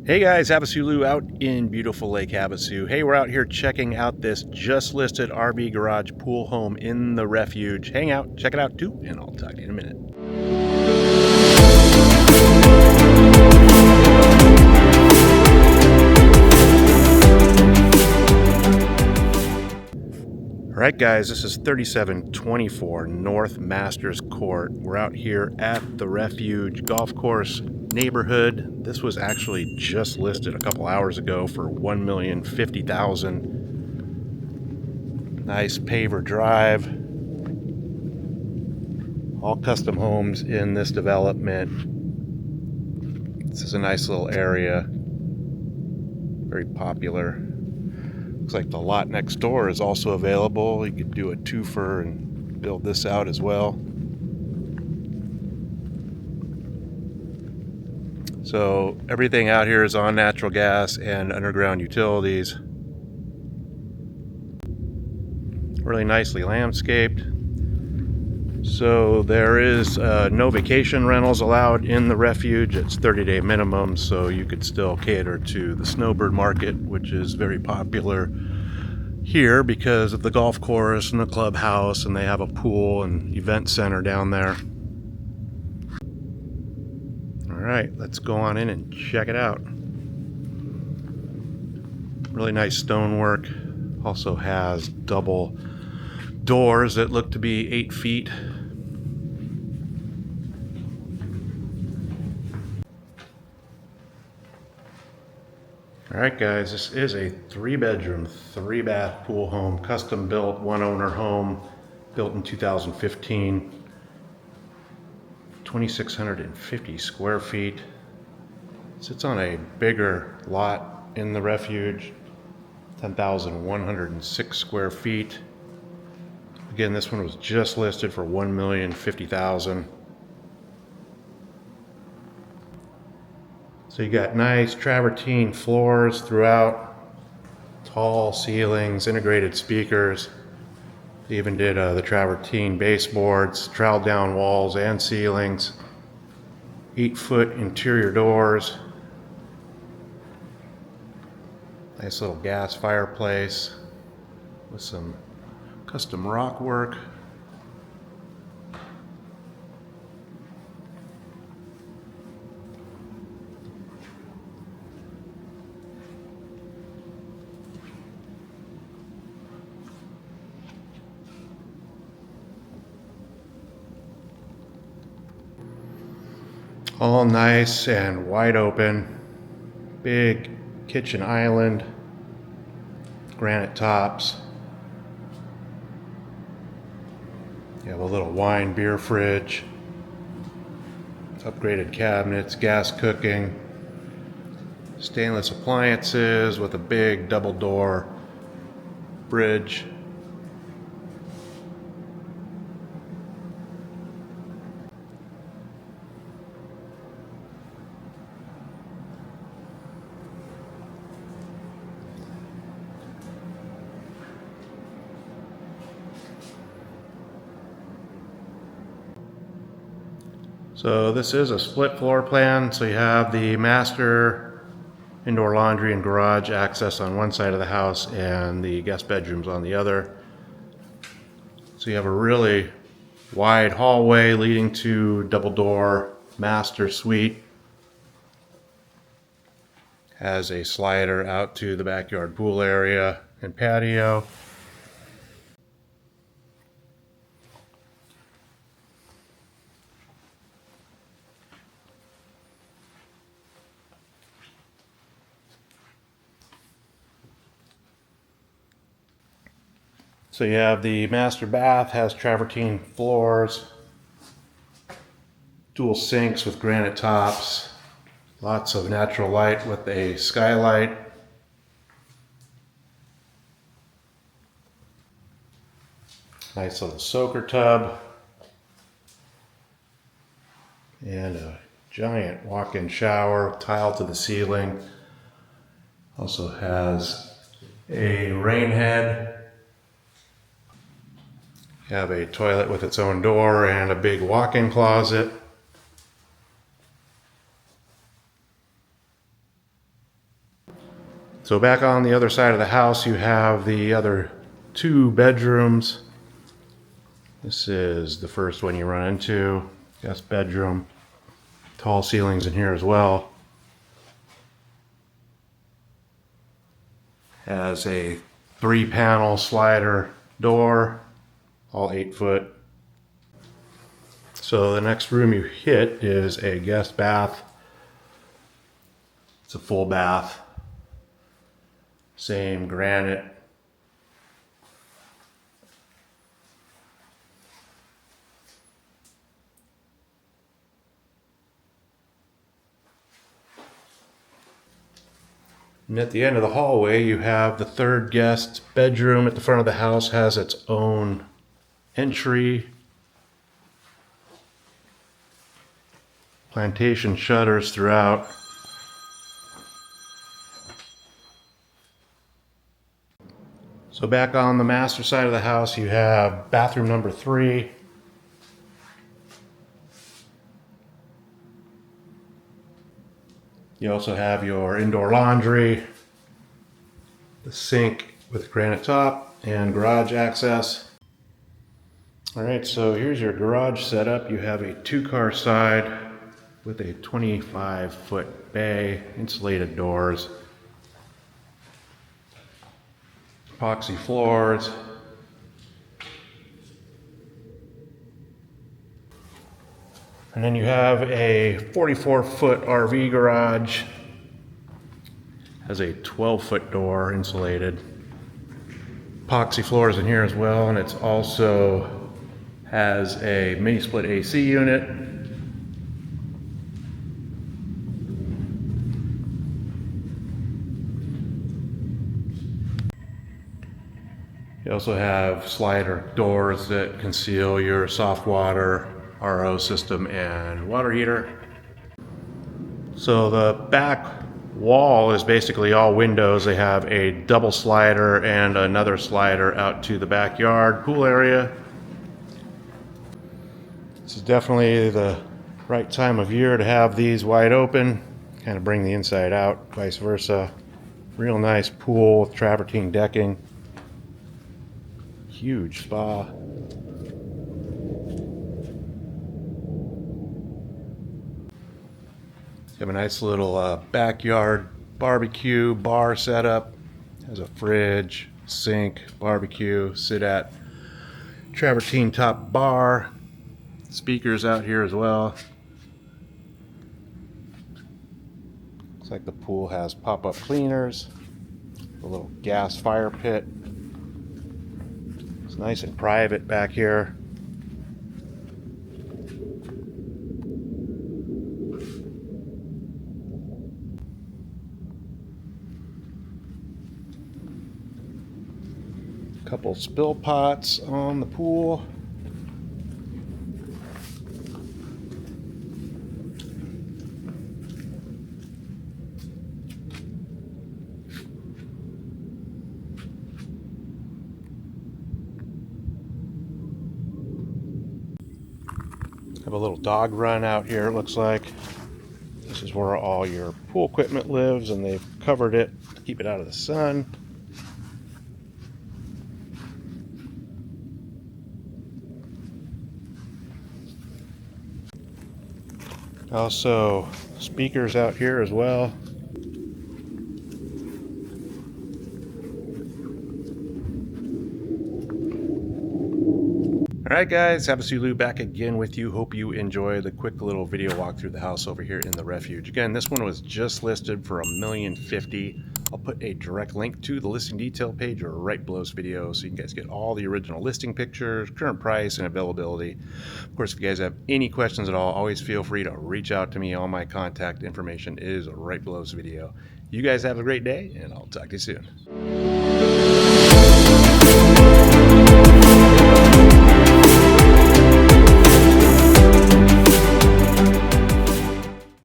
Hey guys, HavasuLew out in beautiful Lake Havasu. Hey, we're out here checking out this just listed RV garage pool home in the Refuge. Hang out, check it out too, and I'll talk to you in a minute. Alright guys, this is 3724 North Masters Court. We're out here at the Refuge golf course neighborhood. This was actually just listed a couple hours ago for $1,050,000. Nice paver drive. All custom homes in this development. This is a nice little area. Very popular. Looks like the lot next door is also available. You could do a twofer and build this out as well. So everything out here is on natural gas and underground utilities. Really nicely landscaped. So there is no vacation rentals allowed in the Refuge. It's 30-day minimum, so you could still cater to the snowbird market, which is very popular here because of the golf course and the clubhouse, and they have a pool and event center down there. All right, let's go on in and check it out. Really nice stonework. Also has double doors that look to be 8 feet. Alright guys, this is a 3-bedroom, 3-bath pool home, custom built, one owner home, built in 2015. 2,650 square feet. Sits on a bigger lot in the Refuge, 10,106 square feet. Again, this one was just listed for $1,050,000. So you got nice travertine floors throughout, tall ceilings, integrated speakers. They even did the travertine baseboards, trowel down walls and ceilings. 8-foot interior doors. Nice little gas fireplace with some custom rock work. All nice and wide open. Big kitchen island. Granite tops. You have a little wine beer fridge. Upgraded cabinets, gas cooking. Stainless appliances with a big double door fridge. So this is a split floor plan. So you have the master indoor laundry and garage access on one side of the house and the guest bedrooms on the other. So you have a really wide hallway leading to double door master suite. Has a slider out to the backyard pool area and patio. So you have the master bath, has travertine floors, dual sinks with granite tops, lots of natural light with a skylight. Nice little soaker tub. And a giant walk-in shower, tile to the ceiling. Also has a rain head. You have a toilet with its own door and a big walk-in closet. So back on the other side of the house, you have the other 2 bedrooms. This is the first one you run into, guest bedroom. Tall ceilings in here as well. Has a 3-panel slider door, all 8 foot. So the next room you hit is a guest bath. It's a full bath. Same granite. And at the end of the hallway, you have the 3rd guest bedroom at the front of the house. Has its own entry. Plantation shutters throughout. So back on the master side of the house, you have bathroom number 3. You also have your indoor laundry, the sink with granite top, and garage access. All right, so here's your garage setup. You have a 2-car side with a 25-foot bay, insulated doors, epoxy floors. And then you have a 44-foot RV garage. Has a 12-foot door, insulated. Epoxy floors in here as well, and it's also has a mini split AC unit. You also have slider doors that conceal your soft water, RO system, and water heater. So the back wall is basically all windows. They have a double slider and another slider out to the backyard pool area. This is definitely the right time of year to have these wide open, kind of bring the inside out, vice versa. Real nice pool with travertine decking. Huge spa. You have a nice little backyard barbecue bar setup. Has a fridge, sink, barbecue, sit at, travertine top bar, speakers out here as well. Looks like the pool has pop-up cleaners, a little gas fire pit. It's nice and private back here. Couple spill pots on the pool. Have a little dog run out here, it looks like. This is where all your pool equipment lives, and they've covered it to keep it out of the sun. Also, speakers out here as well. Alright guys, HavasuLew back again with you. Hope you enjoy the quick little video walk through the house over here in the Refuge. Again, this one was just listed for $1,050,000. I'll put a direct link to the listing detail page or right below this video so you guys get all the original listing pictures, current price, and availability. Of course, if you guys have any questions at all, always feel free to reach out to me. All my contact information is right below this video. You guys have a great day, and I'll talk to you soon.